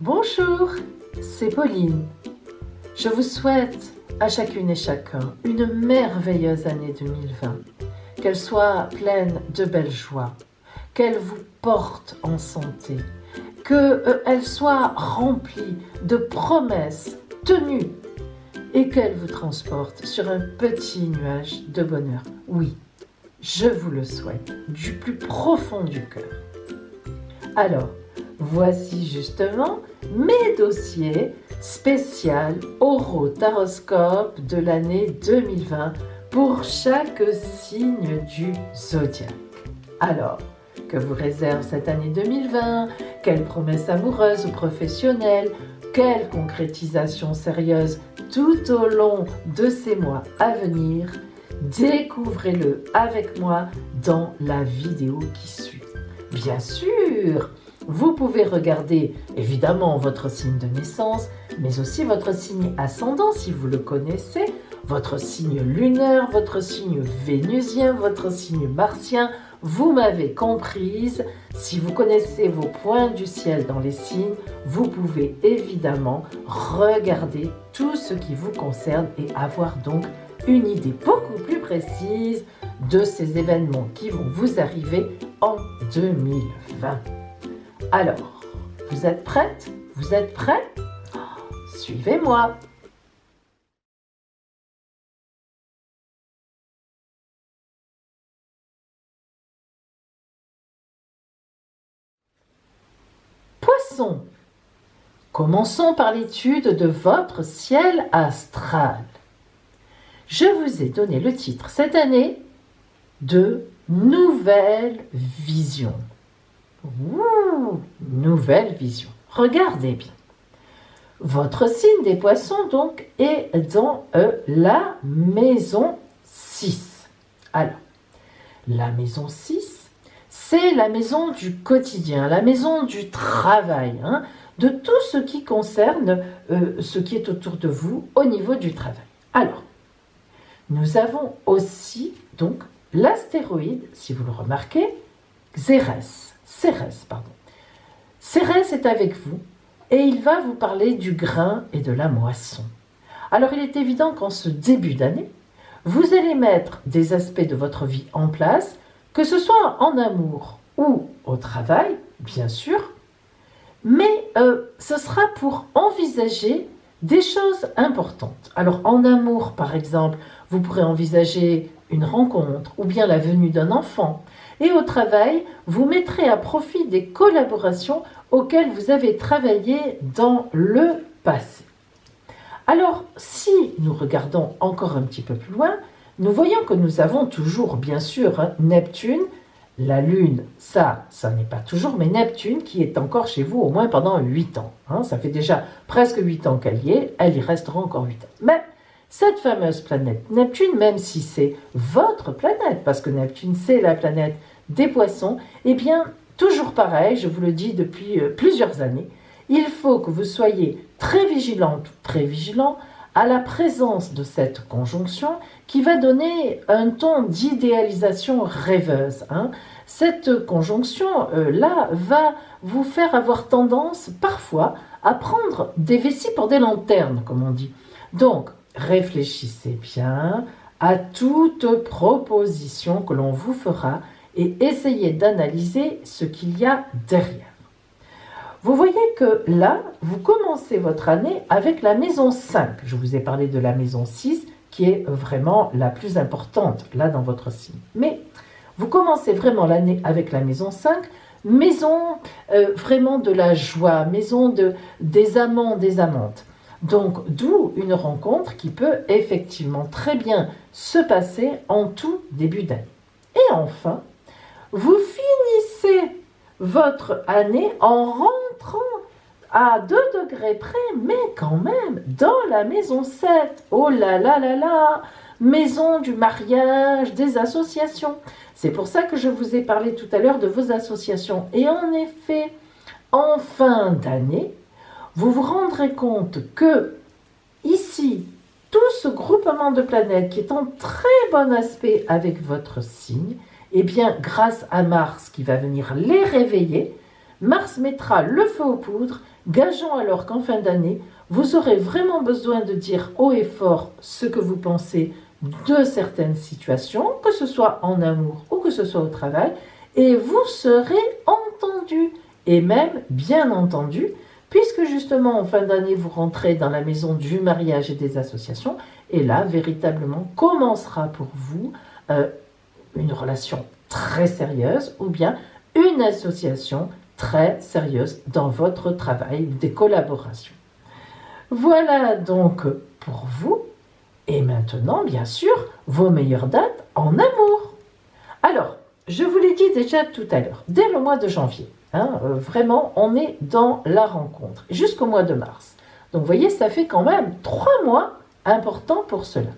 Bonjour, c'est Pauline. Je vous souhaite à chacune et chacun une merveilleuse année 2020. Qu'elle soit pleine de belles joies, qu'elle vous porte en santé, qu'elle soit remplie de promesses tenues et qu'elle vous transporte sur un petit nuage de bonheur. Oui, je vous le souhaite du plus profond du cœur. Alors, voici justement mes dossiers spécial Horotaroscope de l'année 2020 pour chaque signe du zodiaque. Alors, que vous réserve cette année 2020? Quelles promesses amoureuses ou professionnelles? Quelle concrétisation sérieuse tout au long de ces mois à venir? Découvrez-le avec moi dans la vidéo qui suit. Bien sûr, vous pouvez regarder évidemment votre signe de naissance, mais aussi votre signe ascendant si vous le connaissez, votre signe lunaire, votre signe vénusien, votre signe martien. Vous m'avez comprise. Si vous connaissez vos points du ciel dans les signes, vous pouvez évidemment regarder tout ce qui vous concerne et avoir donc une idée beaucoup plus précise de ces événements qui vont vous arriver en 2020. Alors, vous êtes prête? Vous êtes prêts? Suivez-moi. Poissons, commençons par l'étude de votre ciel astral. Je vous ai donné le titre cette année de Nouvelle Vision. Ouh, nouvelle vision. Regardez bien. Votre signe des poissons donc est dans la maison 6. Alors, la maison 6, c'est la maison du quotidien, la maison du travail, de tout ce qui concerne ce qui est autour de vous au niveau du travail. Alors, nous avons aussi donc l'astéroïde, si vous le remarquez, Cérès est avec vous et il va vous parler du grain et de la moisson. Alors il est évident qu'en ce début d'année, vous allez mettre des aspects de votre vie en place, que ce soit en amour ou au travail, bien sûr, mais ce sera pour envisager des choses importantes. Alors en amour, par exemple, vous pourrez envisager une rencontre ou bien la venue d'un enfant. Et au travail, vous mettrez à profit des collaborations auxquelles vous avez travaillé dans le passé. Alors, si nous regardons encore un petit peu plus loin, nous voyons que nous avons toujours, bien sûr, Neptune, la Lune, ça n'est pas toujours, mais Neptune qui est encore chez vous au moins pendant 8 ans. Ça fait déjà presque 8 ans qu'elle y est, elle y restera encore 8 ans. Mais cette fameuse planète Neptune, même si c'est votre planète, parce que Neptune c'est la planète des poissons, eh bien, toujours pareil, je vous le dis depuis plusieurs années, il faut que vous soyez très vigilante, très vigilant à la présence de cette conjonction qui va donner un ton d'idéalisation rêveuse. Cette conjonction-là va vous faire avoir tendance parfois à prendre des vessies pour des lanternes, comme on dit. Donc, réfléchissez bien à toute proposition que l'on vous fera et essayez d'analyser ce qu'il y a derrière. Vous voyez que là, vous commencez votre année avec la maison 5. Je vous ai parlé de la maison 6 qui est vraiment la plus importante là dans votre signe. Mais vous commencez vraiment l'année avec la maison 5, maison vraiment de la joie, maison des amants, des amantes. Donc, d'où une rencontre qui peut effectivement très bien se passer en tout début d'année. Et enfin, vous finissez votre année en rentrant à 2 degrés près, mais quand même dans la maison 7. Oh là là là là, maison du mariage, des associations. C'est pour ça que je vous ai parlé tout à l'heure de vos associations. Et en effet, en fin d'année, vous vous rendrez compte que ici, tout ce groupement de planètes qui est en très bon aspect avec votre signe, eh bien, grâce à Mars qui va venir les réveiller, Mars mettra le feu aux poudres Gageons alors qu'en fin d'année, vous aurez vraiment besoin de dire haut et fort ce que vous pensez de certaines situations, que ce soit en amour ou que ce soit au travail, et vous serez entendu, et même bien entendu, puisque justement en fin d'année, vous rentrez dans la maison du mariage et des associations, et là, véritablement, commencera pour vous une relation très sérieuse ou bien une association très sérieuse dans votre travail, des collaborations. Voilà donc pour vous. Et maintenant, bien sûr, vos meilleures dates en amour. Alors, je vous l'ai dit déjà tout à l'heure, dès le mois de janvier, vraiment, on est dans la rencontre, jusqu'au mois de mars. Donc, vous voyez, ça fait quand même 3 mois importants pour cela.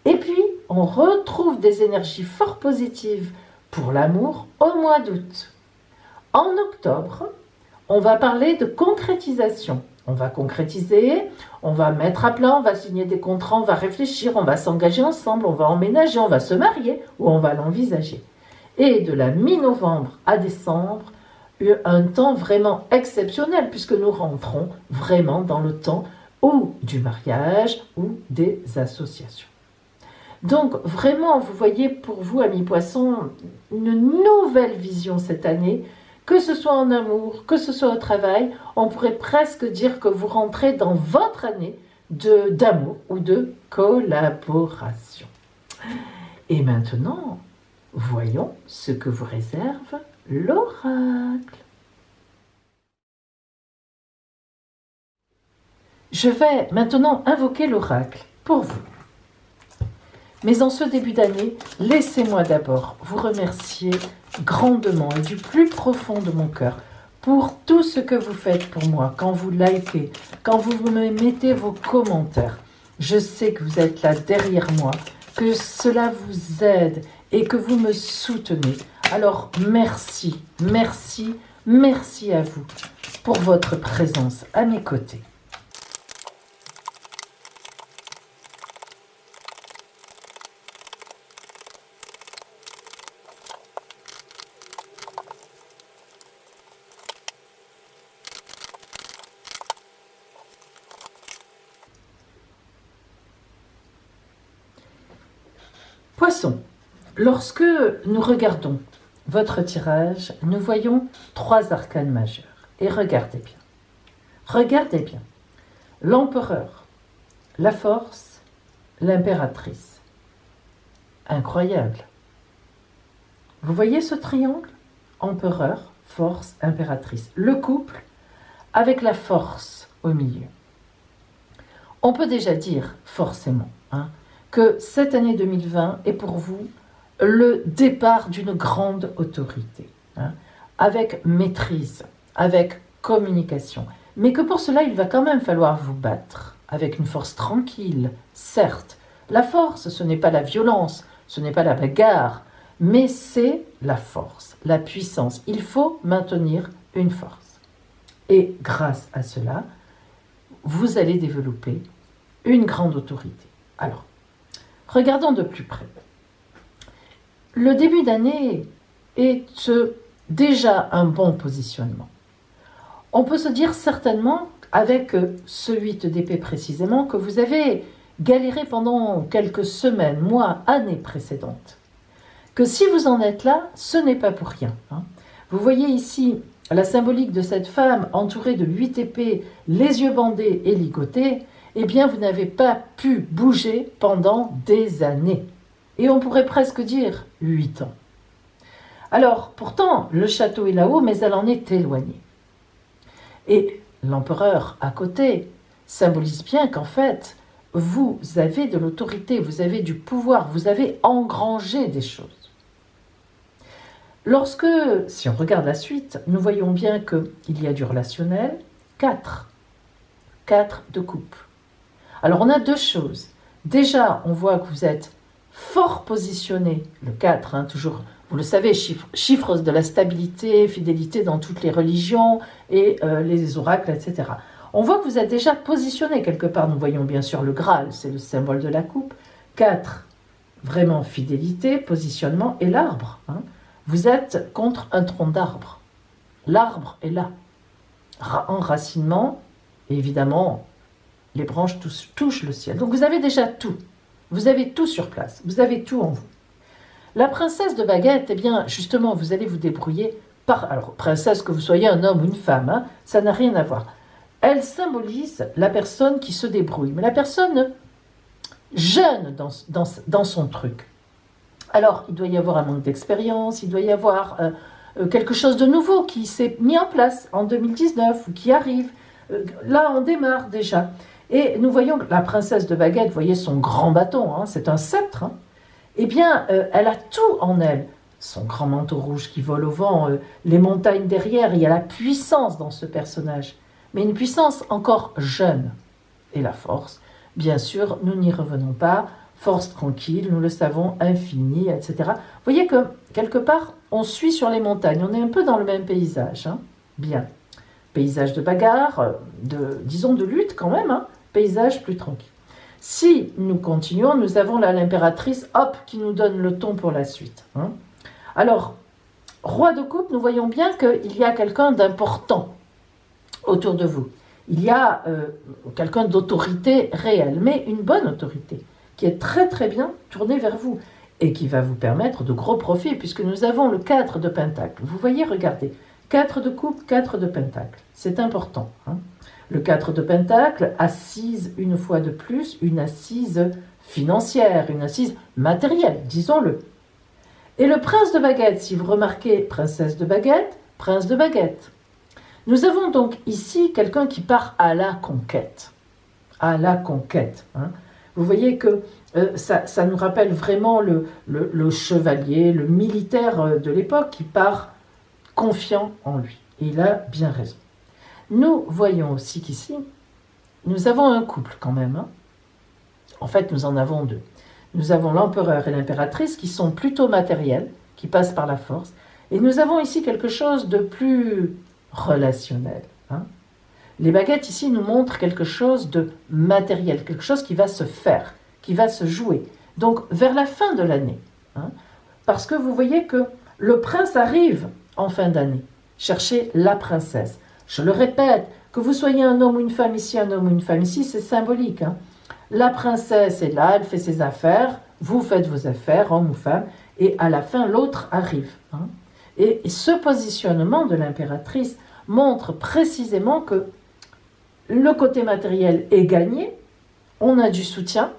Et puis, on retrouve des énergies fort positives pour l'amour au mois d'août. En octobre, on va parler de concrétisation. On va concrétiser, on va mettre à plat, on va signer des contrats, on va réfléchir, on va s'engager ensemble, on va emménager, on va se marier ou on va l'envisager. Et de la mi-novembre à décembre, un temps vraiment exceptionnel puisque nous rentrons vraiment dans le temps ou du mariage ou des associations. Donc vraiment, vous voyez pour vous, amis poissons, une nouvelle vision cette année. Que ce soit en amour, que ce soit au travail, on pourrait presque dire que vous rentrez dans votre année d'amour ou de collaboration. Et maintenant, voyons ce que vous réserve l'oracle. Je vais maintenant invoquer l'oracle pour vous. Mais en ce début d'année, laissez-moi d'abord vous remercier grandement et du plus profond de mon cœur pour tout ce que vous faites pour moi, quand vous likez, quand vous me mettez vos commentaires. Je sais que vous êtes là derrière moi, que cela vous aide et que vous me soutenez. Alors merci, merci, merci à vous pour votre présence à mes côtés. Poisson, lorsque nous regardons votre tirage, nous voyons 3 arcanes majeurs. Et regardez bien. Regardez bien. L'empereur, la force, l'impératrice. Incroyable. Vous voyez ce triangle? Empereur, force, impératrice. Le couple avec la force au milieu. On peut déjà dire forcément, que cette année 2020 est pour vous le départ d'une grande autorité, avec maîtrise, avec communication. Mais que pour cela, il va quand même falloir vous battre avec une force tranquille, certes. La force, ce n'est pas la violence, ce n'est pas la bagarre, mais c'est la force, la puissance. Il faut maintenir une force. Et grâce à cela, vous allez développer une grande autorité. Alors, regardons de plus près. Le début d'année est déjà un bon positionnement. On peut se dire certainement, avec ce 8 d'épée précisément, que vous avez galéré pendant quelques semaines, mois, années précédentes. Que si vous en êtes là, ce n'est pas pour rien. Vous voyez ici la symbolique de cette femme entourée de 8 épées, les yeux bandés et ligotés. Eh bien, vous n'avez pas pu bouger pendant des années. Et on pourrait presque dire 8 ans. Alors, pourtant, le château est là-haut, mais elle en est éloignée. Et l'empereur à côté symbolise bien qu'en fait, vous avez de l'autorité, vous avez du pouvoir, vous avez engrangé des choses. Lorsque, si on regarde la suite, nous voyons bien qu'il y a du relationnel, 4 de coupe. Alors, on a 2 choses. Déjà, on voit que vous êtes fort positionné, le 4, toujours, vous le savez, chiffre de la stabilité, fidélité dans toutes les religions et les oracles, etc. On voit que vous êtes déjà positionné quelque part. Nous voyons bien sûr le Graal, c'est le symbole de la coupe. 4, vraiment fidélité, positionnement, et l'arbre. Vous êtes contre un tronc d'arbre. L'arbre est là. enracinement, et évidemment, les branches touchent le ciel. Donc vous avez déjà tout. Vous avez tout sur place. Vous avez tout en vous. La princesse de baguette, eh bien, justement, vous allez vous débrouiller par... Alors, princesse, que vous soyez un homme ou une femme, hein, ça n'a rien à voir. Elle symbolise la personne qui se débrouille, mais la personne jeune dans son truc. Alors, il doit y avoir un manque d'expérience, il doit y avoir quelque chose de nouveau qui s'est mis en place en 2019 ou qui arrive. Là, on démarre déjà. Et nous voyons que la princesse de baguette, vous voyez son grand bâton, hein, c'est un sceptre, hein, eh bien, elle a tout en elle. Son grand manteau rouge qui vole au vent, les montagnes derrière, il y a la puissance dans ce personnage. Mais une puissance encore jeune. Et la force, bien sûr, nous n'y revenons pas. Force tranquille, nous le savons, infinie, etc. Vous voyez que, quelque part, on suit sur les montagnes. On est un peu dans le même paysage. Hein. Bien. Paysage de bagarre, disons de lutte quand même. Hein. Paysage plus tranquille. Si nous continuons, nous avons là l'impératrice, hop, qui nous donne le ton pour la suite. Hein. Alors, roi de coupe, nous voyons bien qu'il y a quelqu'un d'important autour de vous. Il y a quelqu'un d'autorité réelle, mais une bonne autorité, qui est très très bien tournée vers vous et qui va vous permettre de gros profits, puisque nous avons le 4 de pentacle. Vous voyez, regardez, 4 de coupe, 4 de pentacle. C'est important. Hein. Le 4 de pentacle, assise une fois de plus, une assise financière, une assise matérielle, disons-le. Et le prince de baguette, si vous remarquez, princesse de baguette, prince de baguette. Nous avons donc ici quelqu'un qui part à la conquête. À la conquête. Hein. Vous voyez que ça nous rappelle vraiment le chevalier, le militaire de l'époque qui part confiant en lui. Et il a bien raison. Nous voyons aussi qu'ici, nous avons un couple quand même. Hein. En fait, nous en avons deux. Nous avons l'empereur et l'impératrice qui sont plutôt matériels, qui passent par la force. Et nous avons ici quelque chose de plus relationnel. Hein. Les baguettes ici nous montrent quelque chose de matériel, quelque chose qui va se faire, qui va se jouer. Donc vers la fin de l'année. Hein, parce que vous voyez que le prince arrive en fin d'année, chercher la princesse. Je le répète, que vous soyez un homme ou une femme ici, un homme ou une femme ici, c'est symbolique. Hein. La princesse est là, elle fait ses affaires, vous faites vos affaires, homme ou femme, et à la fin, l'autre arrive. Hein. Et ce positionnement de l'impératrice montre précisément que le côté matériel est gagné, on a du soutien,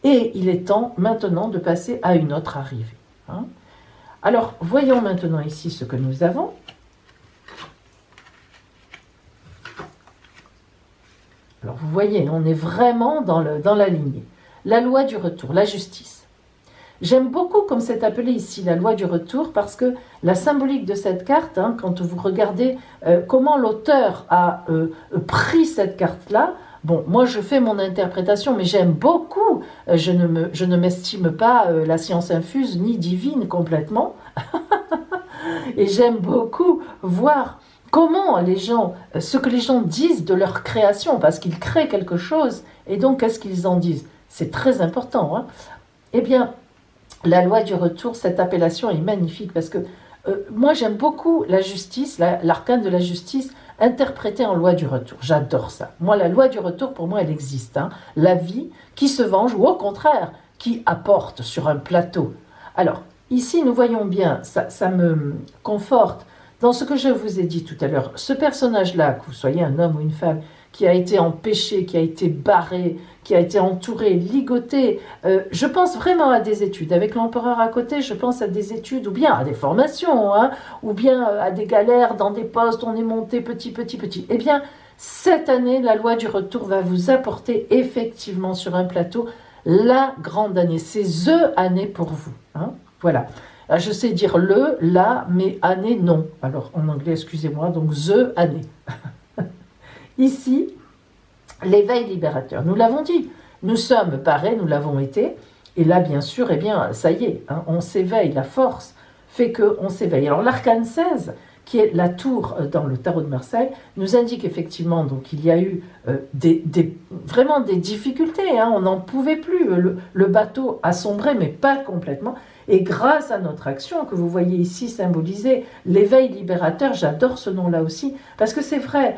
et il est temps maintenant de passer à une autre arrivée. Hein. Alors, voyons maintenant ici ce que nous avons. Alors, vous voyez, on est vraiment dans la lignée. La loi du retour, la justice. J'aime beaucoup comme c'est appelé ici la loi du retour parce que la symbolique de cette carte, hein, quand vous regardez comment l'auteur a pris cette carte-là, bon, moi je fais mon interprétation, mais j'aime beaucoup, je ne m'estime pas la science infuse ni divine complètement, et j'aime beaucoup voir comment les gens, ce que les gens disent de leur création, parce qu'ils créent quelque chose, et donc qu'est-ce qu'ils en disent? C'est très important. Hein. Eh bien, la loi du retour, cette appellation est magnifique, parce que moi j'aime beaucoup la justice, l'arcane de la justice, interprétée en loi du retour. J'adore ça. Moi, la loi du retour, pour moi, elle existe. Hein. La vie qui se venge, ou au contraire, qui apporte sur un plateau. Alors, ici, nous voyons bien, ça me conforte, dans ce que je vous ai dit tout à l'heure, ce personnage-là, que vous soyez un homme ou une femme, qui a été empêché, qui a été barré, qui a été entouré, ligoté, je pense vraiment à des études. Avec l'empereur à côté, je pense à des études, ou bien à des formations, hein, ou bien à des galères dans des postes, on est monté petit. Eh bien, cette année, la loi du retour va vous apporter effectivement sur un plateau la grande année. C'est THE année pour vous. Hein, voilà. Je sais dire le, la, mais année, non. Alors, en anglais, excusez-moi, donc THE année. Ici, l'éveil libérateur. Nous l'avons dit, nous sommes parés, nous l'avons été, et là, bien sûr, eh bien, ça y est, hein, on s'éveille, la force fait qu'on s'éveille. Alors, l'arcane 16, qui est la tour dans le tarot de Marseille, nous indique effectivement donc qu'il y a eu vraiment des difficultés, hein, on n'en pouvait plus, le bateau a sombré, mais pas complètement, Et grâce à notre action, que vous voyez ici symbolisée, l'éveil libérateur, j'adore ce nom-là aussi, parce que c'est vrai,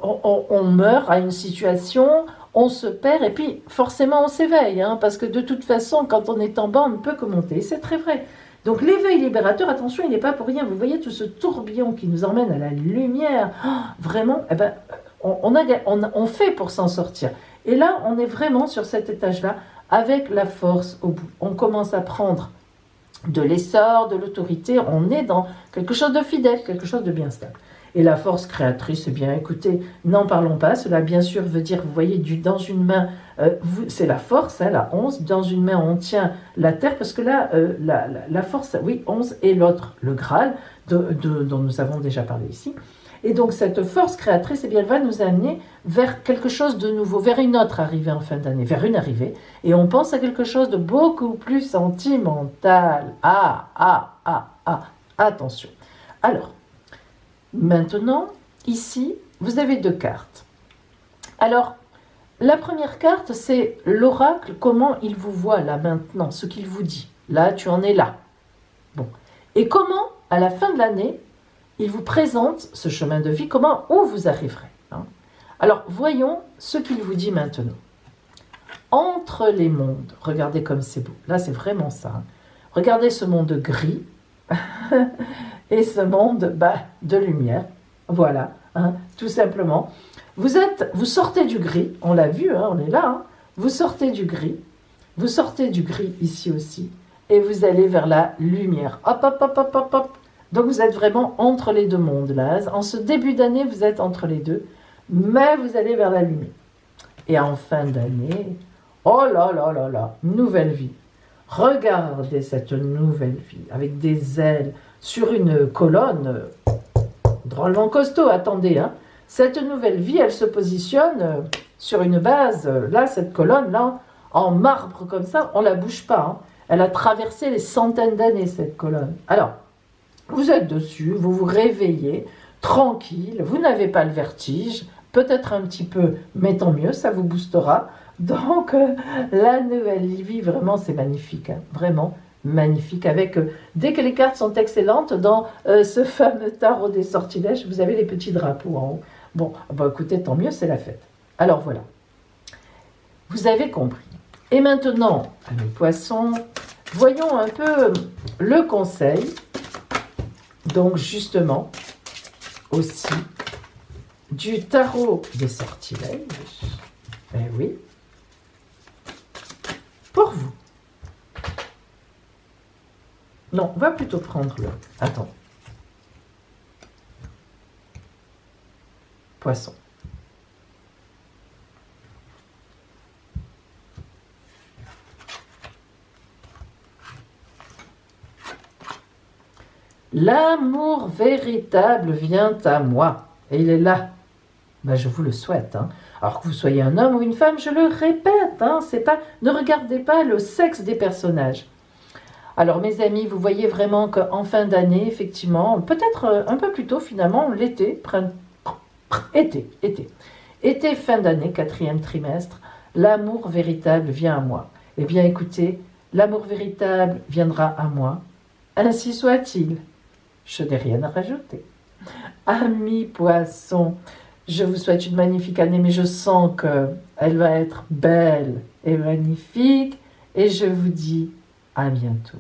on meurt à une situation, on se perd, et puis forcément on s'éveille, hein, parce que de toute façon, quand on est en bas, on ne peut que monter, c'est très vrai. Donc l'éveil libérateur, attention, il n'est pas pour rien, vous voyez tout ce tourbillon qui nous emmène à la lumière, vraiment, eh ben, on fait pour s'en sortir. Et là, on est vraiment sur cet étage-là, avec la force au bout. On commence à prendre de l'essor, de l'autorité, on est dans quelque chose de fidèle, quelque chose de bien stable. Et la force créatrice, eh bien écoutez, n'en parlons pas, cela bien sûr veut dire, vous voyez, dans une main, c'est la force, hein, la 11, dans une main on tient la terre, parce que là, la force, oui, 11, et l'autre, le Graal, dont nous avons déjà parlé ici. Et donc cette force créatrice, eh bien, elle va nous amener vers quelque chose de nouveau, vers une autre arrivée en fin d'année, vers une arrivée. Et on pense à quelque chose de beaucoup plus sentimental. Attention. Alors, maintenant, ici, vous avez 2 cartes. Alors, la première carte, c'est l'oracle, comment il vous voit là maintenant, ce qu'il vous dit. Là, tu en es là. Bon. Et comment, à la fin de l'année, il vous présente ce chemin de vie, où vous arriverez. Hein. Alors, voyons ce qu'il vous dit maintenant. Entre les mondes, regardez comme c'est beau. Là, c'est vraiment ça. Hein. Regardez ce monde gris et ce monde de lumière. Voilà, hein, tout simplement. Vous sortez du gris, on l'a vu, hein, on est là. Hein. Vous sortez du gris ici aussi, et vous allez vers la lumière. Hop, hop, hop, hop, hop, hop. Donc vous êtes vraiment entre les 2 mondes là. En ce début d'année, vous êtes entre les 2, mais vous allez vers la lumière. Et en fin d'année, oh là là là là, nouvelle vie. Regardez cette nouvelle vie avec des ailes sur une colonne drôlement costaud. Attendez, hein. Cette nouvelle vie, elle se positionne sur une base. Là, cette colonne là, en marbre comme ça, on la bouge pas. Hein. Elle a traversé les centaines d'années cette colonne. Alors. Vous êtes dessus, vous vous réveillez, tranquille, vous n'avez pas le vertige, peut-être un petit peu, mais tant mieux, ça vous boostera. Donc, la nouvelle vie, vraiment, c'est magnifique, hein, vraiment magnifique. Avec, dès que les cartes sont excellentes, dans ce fameux tarot des sortilèges, vous avez les petits drapeaux en haut. Bon, écoutez, tant mieux, c'est la fête. Alors voilà, vous avez compris. Et maintenant, les poissons, voyons un peu le conseil. Donc justement, aussi, du tarot des sortilèges, oui, pour vous. Non, on va plutôt prendre le... Attends. Poisson. L'amour véritable vient à moi. Et il est là. Je vous le souhaite. Hein. Alors que vous soyez un homme ou une femme, je le répète. Hein, ne regardez pas le sexe des personnages. Alors mes amis, vous voyez vraiment qu'en fin d'année, effectivement, peut-être un peu plus tôt finalement, l'été, été, fin d'année, 4e trimestre, l'amour véritable vient à moi. Eh bien écoutez, l'amour véritable viendra à moi. Ainsi soit-il. Je n'ai rien à rajouter. Amis poissons, je vous souhaite une magnifique année, mais je sens qu'elle va être belle et magnifique. Et je vous dis à bientôt.